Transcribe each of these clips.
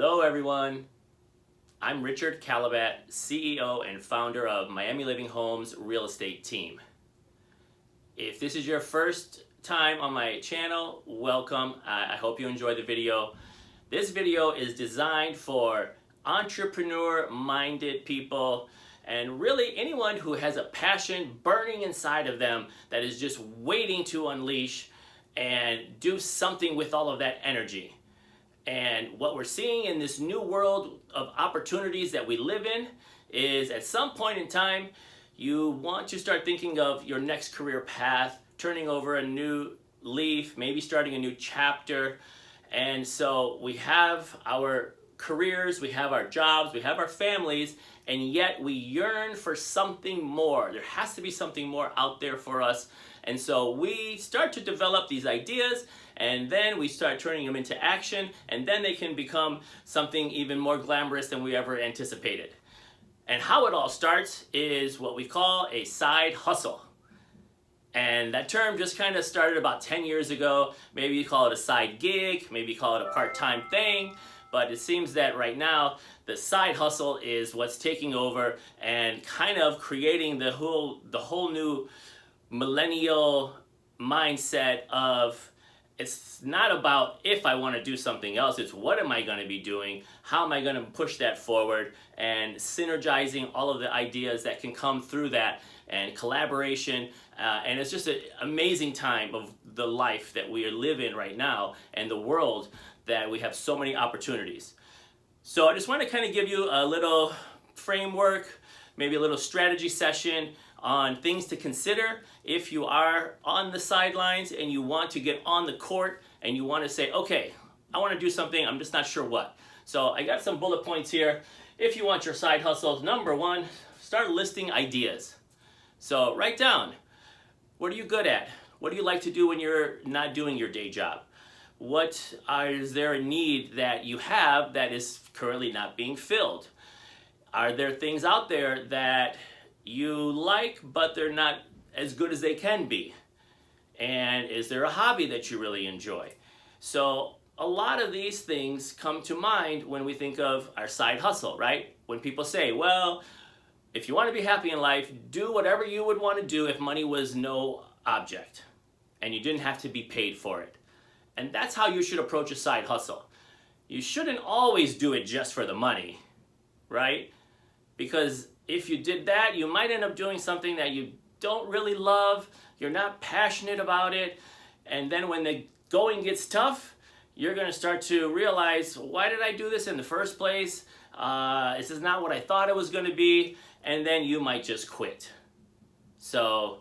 Hello everyone, I'm Richard Calabat, CEO and founder of Miami Living Homes Real Estate Team. If this is your first time on my channel, welcome. I hope you enjoy the video. This video is designed for entrepreneur-minded people and really anyone who has a passion burning inside of them that is just waiting to unleash and do something with all of that energy. And what we're seeing in this new world of opportunities that we live in is at some point in time, you want to start thinking of your next career path, turning over a new leaf, maybe starting a new chapter. And so we have our careers, we have our jobs, we have our families, and yet we yearn for something more. There has to be something more out there for us. And so we start to develop these ideas, and then we start turning them into action, and then they can become something even more glamorous than we ever anticipated. And how it all starts is what we call a side hustle. And that term just kind of started about 10 years ago. Maybe you call it a side gig, maybe you call it a part-time thing, but it seems that right now the side hustle is what's taking over and kind of creating the whole new millennial mindset of it's not about if I want to do something else, it's what am I going to be doing, how am I going to push that forward, and synergizing all of the ideas that can come through that and collaboration. And it's just an amazing time of the life that we live in right now and the world that we have so many opportunities. So I just want to kind of give you a little framework, maybe a little strategy session on things to consider if you are on the sidelines and you want to get on the court and you want to say, okay, I want to do something, I'm just not sure what. So I got some bullet points here. If you want your side hustles, number one, start listing ideas. So write down, what are you good at? What do you like to do when you're not doing your day job? Is there a need that you have that is currently not being filled? Are there things out there that you like, but they're not as good as they can be? And is there a hobby that you really enjoy? So a lot of these things come to mind when we think of our side hustle, right? When people say, well, if you want to be happy in life, do whatever you would want to do if money was no object and you didn't have to be paid for it. And that's how you should approach a side hustle. You shouldn't always do it just for the money, right? Because if you did that, you might end up doing something that you don't really love, you're not passionate about it, and then when the going gets tough, you're going to start to realize, why did I do this in the first place? This is not what I thought it was going to be, and then you might just quit. So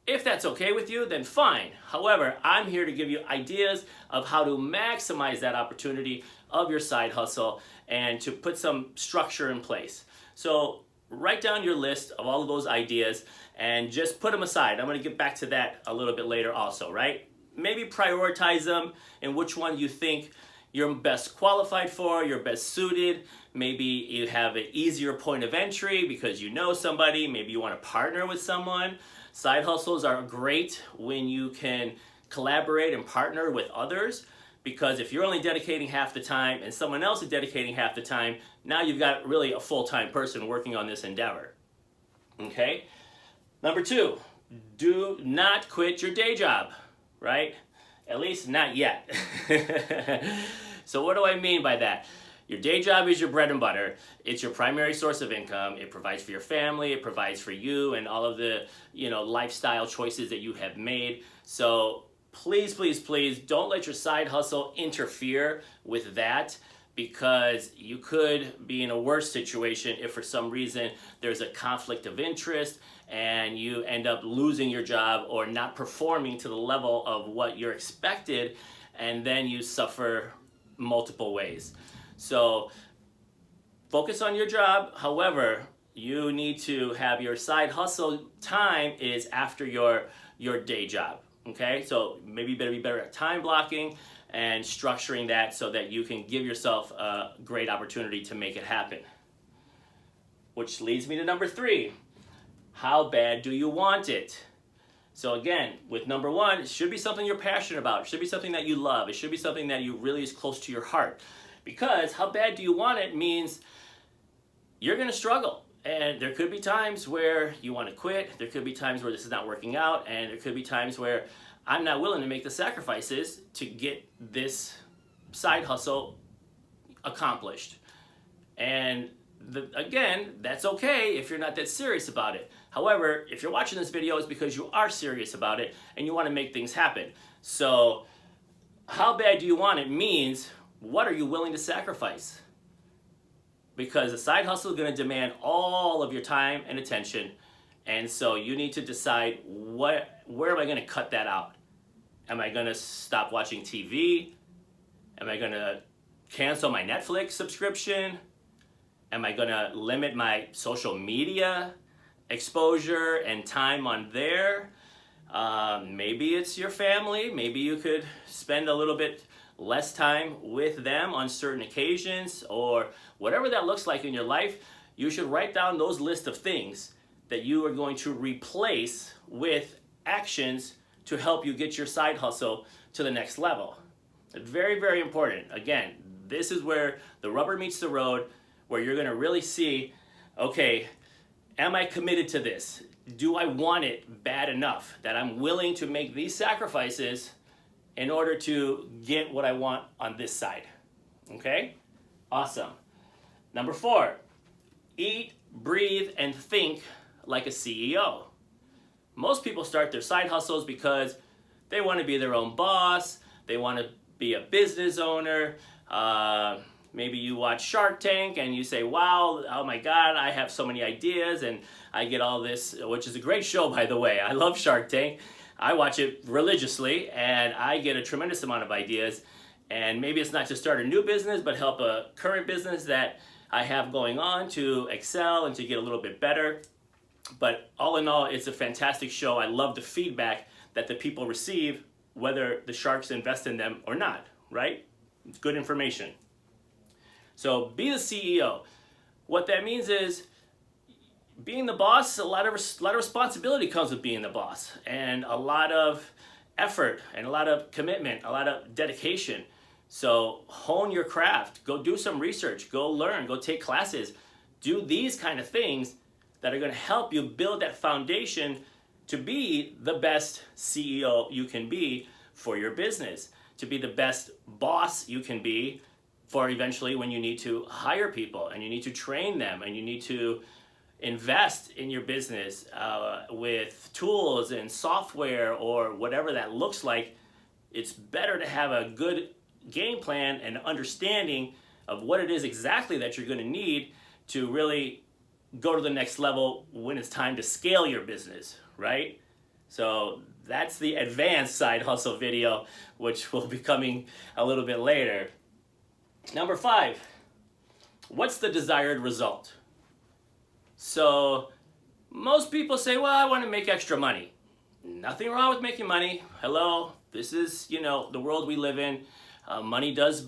if that's okay with you, then fine. However, I'm here to give you ideas of how to maximize that opportunity of your side hustle and to put some structure in place. So write down your list of all of those ideas and just put them aside. I'm going to get back to that a little bit later also, right? Maybe prioritize them and which one you think you're best qualified for, you're best suited. Maybe you have an easier point of entry because you know somebody. Maybe you want to partner with someone. Side hustles are great when you can collaborate and partner with others, because if you're only dedicating half the time and someone else is dedicating half the time, now you've got really a full-time person working on this endeavor. Okay? Number two, do not quit your day job, right? At least not yet. So what do I mean by that? Your day job is your bread and butter. It's your primary source of income. It provides for your family. It provides for you and all of the, lifestyle choices that you have made. So please, please, please don't let your side hustle interfere with that, because you could be in a worse situation if for some reason there's a conflict of interest and you end up losing your job or not performing to the level of what you're expected, and then you suffer multiple ways. So focus on your job. However, you need to have your side hustle time is after your day job. Okay, so maybe you better be better at time blocking and structuring that so that you can give yourself a great opportunity to make it happen. Which leads me to number three. How bad do you want it? So again, with number one, it should be something you're passionate about. It should be something that you love. It should be something that you really is close to your heart. Because how bad do you want it means you're going to struggle. And there could be times where you want to quit. There could be times where this is not working out. And there could be times where I'm not willing to make the sacrifices to get this side hustle accomplished. And again, that's okay if you're not that serious about it. However, if you're watching this video, it's because you are serious about it and you want to make things happen. So how bad do you want it means, what are you willing to sacrifice? Because a side hustle is going to demand all of your time and attention. And so you need to decide, where am I going to cut that out? Am I going to stop watching TV? Am I going to cancel my Netflix subscription? Am I going to limit my social media exposure and time on there? Maybe it's your family. Maybe you could spend a little bit less time with them on certain occasions, or whatever that looks like in your life. You should write down those list of things that you are going to replace with actions to help you get your side hustle to the next level. Very, very important. Again, this is where the rubber meets the road, where you're going to really see, okay, am I committed to this? Do I want it bad enough that I'm willing to make these sacrifices in order to get what I want on this side? Okay? Awesome. Number 4, eat, breathe, and think like a CEO. Most people start their side hustles because they want to be their own boss, they want to be a business owner. Maybe you watch Shark Tank and you say, wow, oh my God, I have so many ideas and I get all this, which is a great show, by the way. I love Shark Tank. I watch it religiously and I get a tremendous amount of ideas. And maybe it's not to start a new business, but help a current business that I have going on to excel and to get a little bit better. But all in all, it's a fantastic show. I love the feedback that the people receive, whether the sharks invest in them or not, right? It's good information. So be the CEO. What that means is, being the boss, a lot of responsibility comes with being the boss, and a lot of effort and a lot of commitment, a lot of dedication. So hone your craft, go do some research, go learn, go take classes, do these kind of things that are going to help you build that foundation to be the best CEO you can be for your business, to be the best boss you can be for eventually when you need to hire people and you need to train them and you need to invest in your business with tools and software or whatever that looks like. It's better to have a good game plan and understanding of what it is exactly that you're going to need to really go to the next level when it's time to scale your business, right? So that's the advanced side hustle video, which will be coming a little bit later. Number 5, what's the desired result? So most people say, well, I want to make extra money. Nothing wrong with making money. Hello, this is, the world we live in. Money does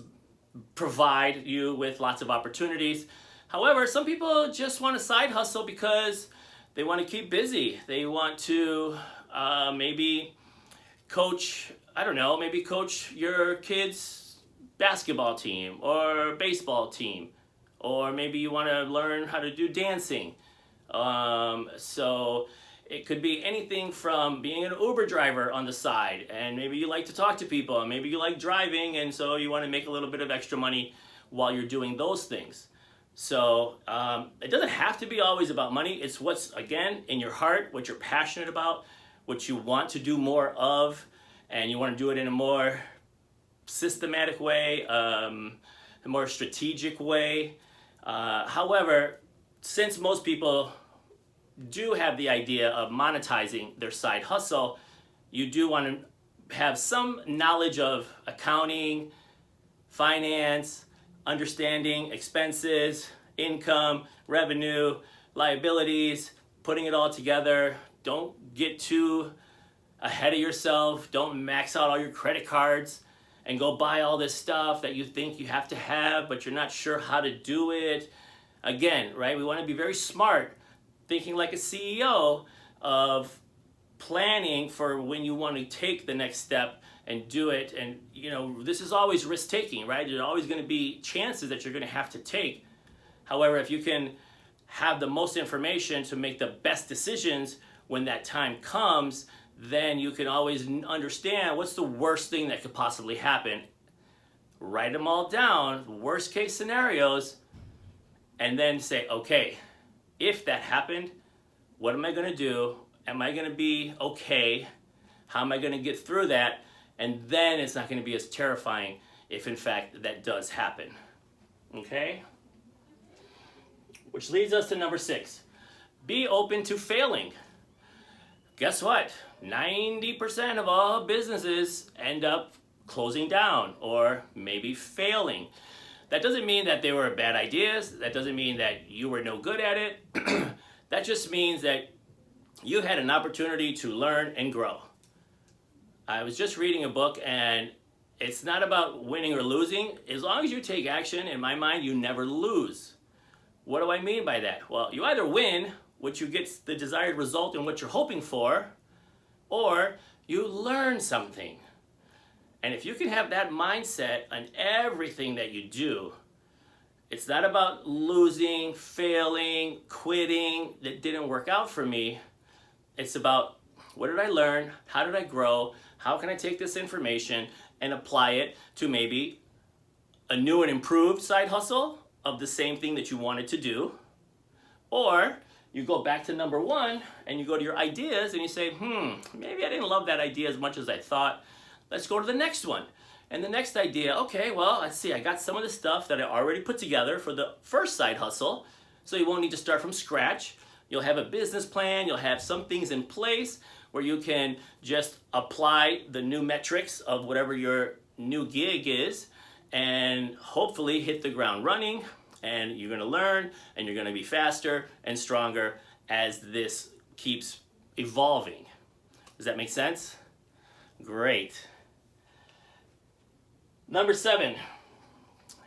provide you with lots of opportunities. However, some people just want a side hustle because they want to keep busy. They want to maybe coach, maybe coach your kids' basketball team or baseball team, or maybe you want to learn how to do dancing. So it could be anything from being an Uber driver on the side, and maybe you like to talk to people, and maybe you like driving, and so you want to make a little bit of extra money while you're doing those things. So it doesn't have to be always about money. It's what's, again, in your heart, what you're passionate about, what you want to do more of, and you want to do it in a more systematic way, a more strategic way. However, since most people do have the idea of monetizing their side hustle, you do want to have some knowledge of accounting, finance, understanding expenses, income, revenue, liabilities, putting it all together. Don't get too ahead of yourself. Don't max out all your credit cards and go buy all this stuff that you think you have to have, but you're not sure how to do it. Again, right? We want to be very smart, thinking like a CEO of planning for when you want to take the next step and do it. And this is always risk taking, right? There's always going to be chances that you're going to have to take. However, if you can have the most information to make the best decisions when that time comes, then you can always understand what's the worst thing that could possibly happen. Write them all down, worst case scenarios, and then say, okay, if that happened, what am I going to do? Am I going to be okay? How am I going to get through that? And then it's not going to be as terrifying if in fact that does happen. Okay? Which leads us to number 6. Be open to failing. Guess what? 90% of all businesses end up closing down or maybe failing. That doesn't mean that they were bad ideas. That doesn't mean that you were no good at it. That just means that you had an opportunity to learn and grow. I was just reading a book, and it's not about winning or losing. As long as you take action, in my mind, you never lose. What do I mean by that? Well, you either win, which you get the desired result in what you're hoping for, or you learn something. And if you can have that mindset on everything that you do, it's not about losing, failing, quitting, that didn't work out for me. It's about, what did I learn? How did I grow? How can I take this information and apply it to maybe a new and improved side hustle of the same thing that you wanted to do? Or you go back to number 1 and you go to your ideas and you say, maybe I didn't love that idea as much as I thought. Let's go to the next one. And the next idea, okay, well, let's see, I got some of the stuff that I already put together for the first side hustle, so you won't need to start from scratch. You'll have a business plan, you'll have some things in place where you can just apply the new metrics of whatever your new gig is and hopefully hit the ground running, and you're gonna learn and you're gonna be faster and stronger as this keeps evolving. Does that make sense? Great. Number 7,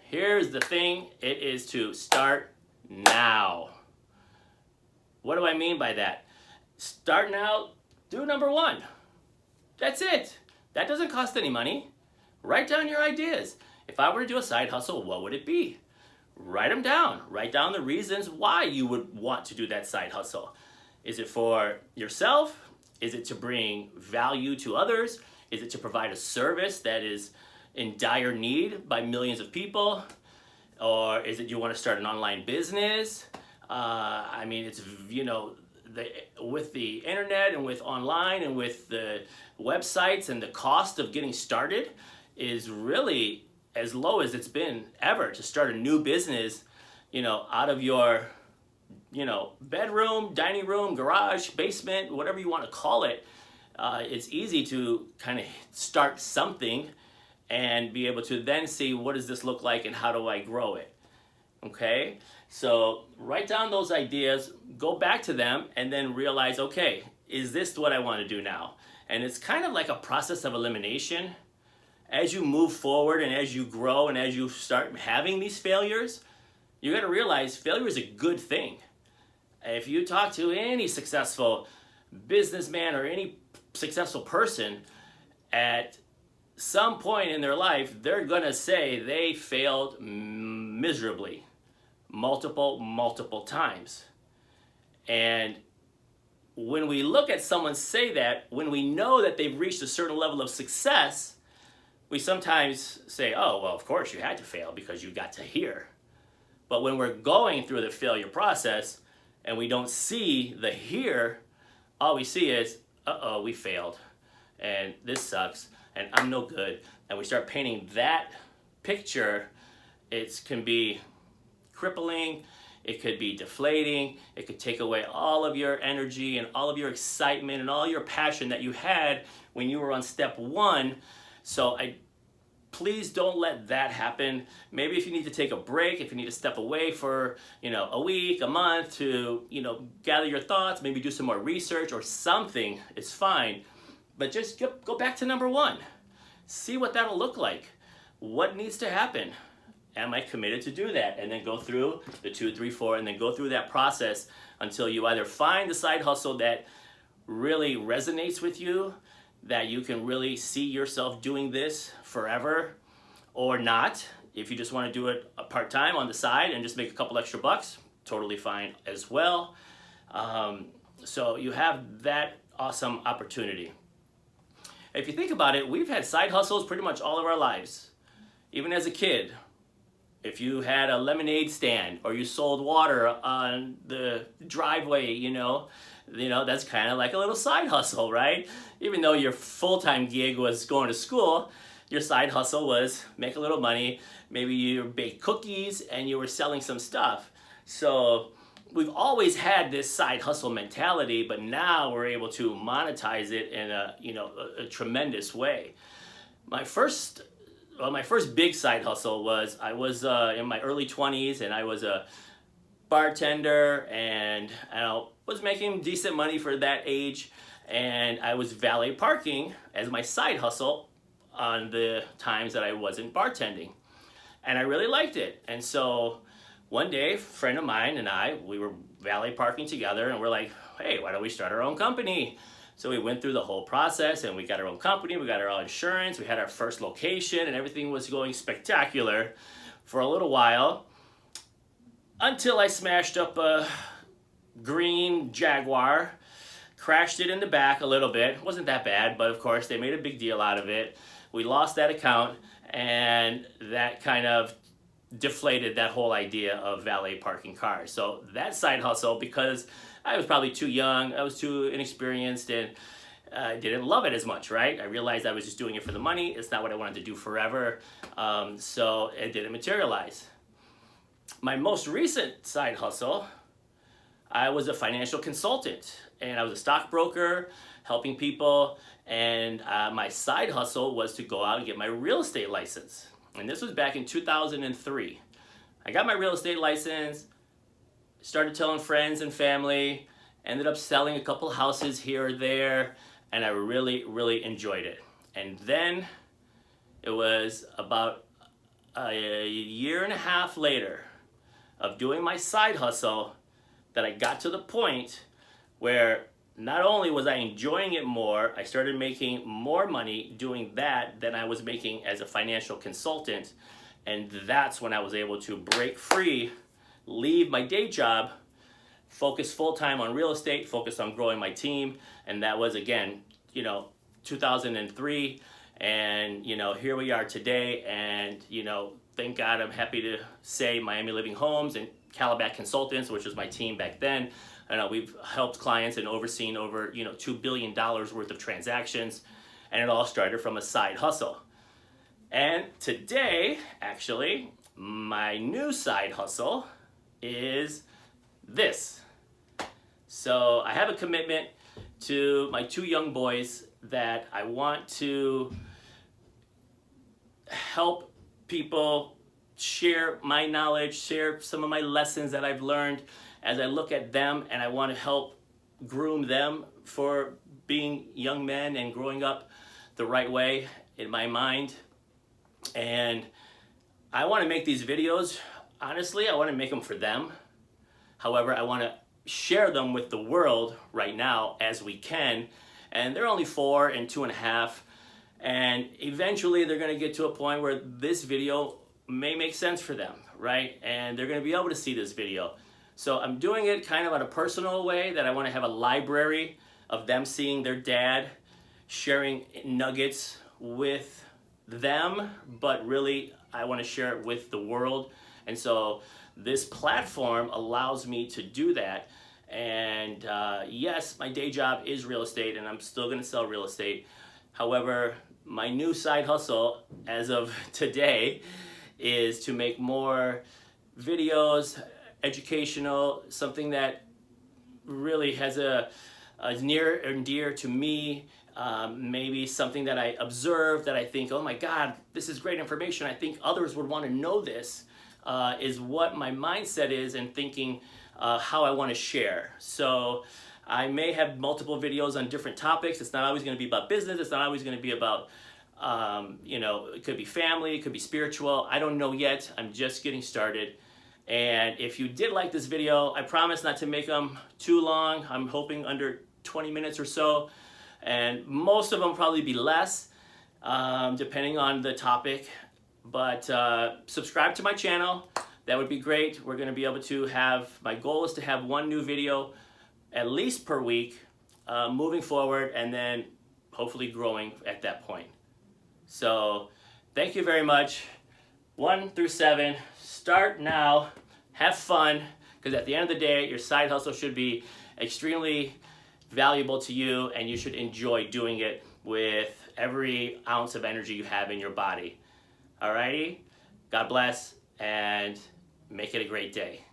here's the thing, it is to start now. What do I mean by that? Start now, do number 1. That's it. That doesn't cost any money. Write down your ideas. If I were to do a side hustle, what would it be? Write them down. Write down the reasons why you would want to do that side hustle. Is it for yourself? Is it to bring value to others? Is it to provide a service that is in dire need by millions of people? Or is it you want to start an online business? I mean, it's, with the internet and with online and with the websites, and the cost of getting started is really as low as it's been ever to start a new business, out of your, bedroom, dining room, garage, basement, whatever you want to call it. It's easy to kind of start something and be able to then see, what does this look like and how do I grow it? Okay, so write down those ideas, go back to them, and then realize, okay, is this what I want to do now? And it's kind of like a process of elimination. As you move forward and as you grow and as you start having these failures, you got to realize failure is a good thing. If you talk to any successful businessman or any successful person, at some point in their life, they're going to say they failed miserably multiple times. And when we look at someone say that, when we know that they've reached a certain level of success, we sometimes say, oh, well, of course you had to fail because you got to here. But when we're going through the failure process and we don't see the here, all we see is, uh-oh, we failed, and this sucks, and I'm no good. And we start painting that picture. It can be crippling, it could be deflating, it could take away all of your energy and all of your excitement and all your passion that you had when you were on step 1. So please don't let that happen. Maybe if you need to take a break, if you need to step away for, a week, a month to, gather your thoughts, maybe do some more research or something, it's fine. But just go back to number 1. See what that'll look like. What needs to happen? Am I committed to do that? And then go through the 2, 3, 4, and then go through that process until you either find the side hustle that really resonates with you that you can really see yourself doing this forever or not. If you just want to do it part-time on the side and just make a couple extra bucks, totally fine as well. So you have that awesome opportunity. If you think about it, we've had side hustles pretty much all of our lives. Even as a kid, if you had a lemonade stand or you sold water on the driveway, you know, that's kind of like a little side hustle, right? Even though your full-time gig was going to school, your side hustle was make a little money. Maybe you baked cookies and you were selling some stuff. So we've always had this side hustle mentality, but now we're able to monetize it in a tremendous way. My first big side hustle was I was in my early 20s, and I was a bartender, and I was making decent money for that age, and I was valet parking as my side hustle on the times that I wasn't bartending, and I really liked it. And so one day, a friend of mine and we were valet parking together, and we're like, hey, why don't we start our own company? So we went through the whole process, and we got our own company, we got our own insurance, we had our first location, and everything was going spectacular for a little while, until I smashed up a green Jaguar, crashed it in the back a little bit. It wasn't that bad, but of course they made a big deal out of it. We lost that account, and that kind of deflated that whole idea of valet parking cars. So that side hustle, because I was probably too young, I was too inexperienced, and I didn't love it as much, right? I realized I was just doing it for the money. It's not what I wanted to do forever, so it didn't materialize. My most recent side hustle, I was a financial consultant, and I was a stockbroker helping people, and my side hustle was to go out and get my real estate license. And this was back in 2003. I got my real estate license, started telling friends and family, ended up selling a couple houses here or there, and I really, really enjoyed it. And then it was about a year and a half later of doing my side hustle that I got to the point where not only was I enjoying it more, I started making more money doing that than I was making as a financial consultant. And that's when I was able to break free, leave my day job, focus full-time on real estate, focus on growing my team. And that was, again, 2003. And, here we are today. And, thank God, I'm happy to say Miami Living Homes and Calabac Consultants, which was my team back then. We've helped clients and overseen over, $2 billion worth of transactions. And it all started from a side hustle. And today, actually, my new side hustle is this. So I have a commitment to my two young boys that I want to help people share my knowledge, share some of my lessons that I've learned as I look at them, and I want to help groom them for being young men and growing up the right way in my mind. And I want to make these videos, honestly, I want to make them for them. However, I want to share them with the world right now as we can. And they're only 4 and 2.5. And eventually they're going to get to a point where this video may make sense for them, right? And they're going to be able to see this video. So I'm doing it kind of on a personal way, that I want to have a library of them seeing their dad, sharing nuggets with them, but really I want to share it with the world. And so this platform allows me to do that. And yes, my day job is real estate, and I'm still going to sell real estate. However, my new side hustle as of today is to make more videos, educational, something that really has a near and dear to me, maybe something that I observe that I think, oh my God, this is great information. I think others would want to know this, is what my mindset is, and thinking how I want to share. So I may have multiple videos on different topics. It's not always going to be about business. It's not always going to be about, it could be family, it could be spiritual. I don't know yet. I'm just getting started. And if you did like this video, I promise not to make them too long. I'm hoping under 20 minutes or so. and most of them probably be less, depending on the topic. But subscribe to my channel. That would be great. We're going to be able to have, my goal is to have one new video at least per week moving forward, and then hopefully growing at that point. So thank you very much. 1 through 7, start now, have fun, because at the end of the day, your side hustle should be extremely valuable to you, and you should enjoy doing it with every ounce of energy you have in your body. Alrighty? God bless, and make it a great day.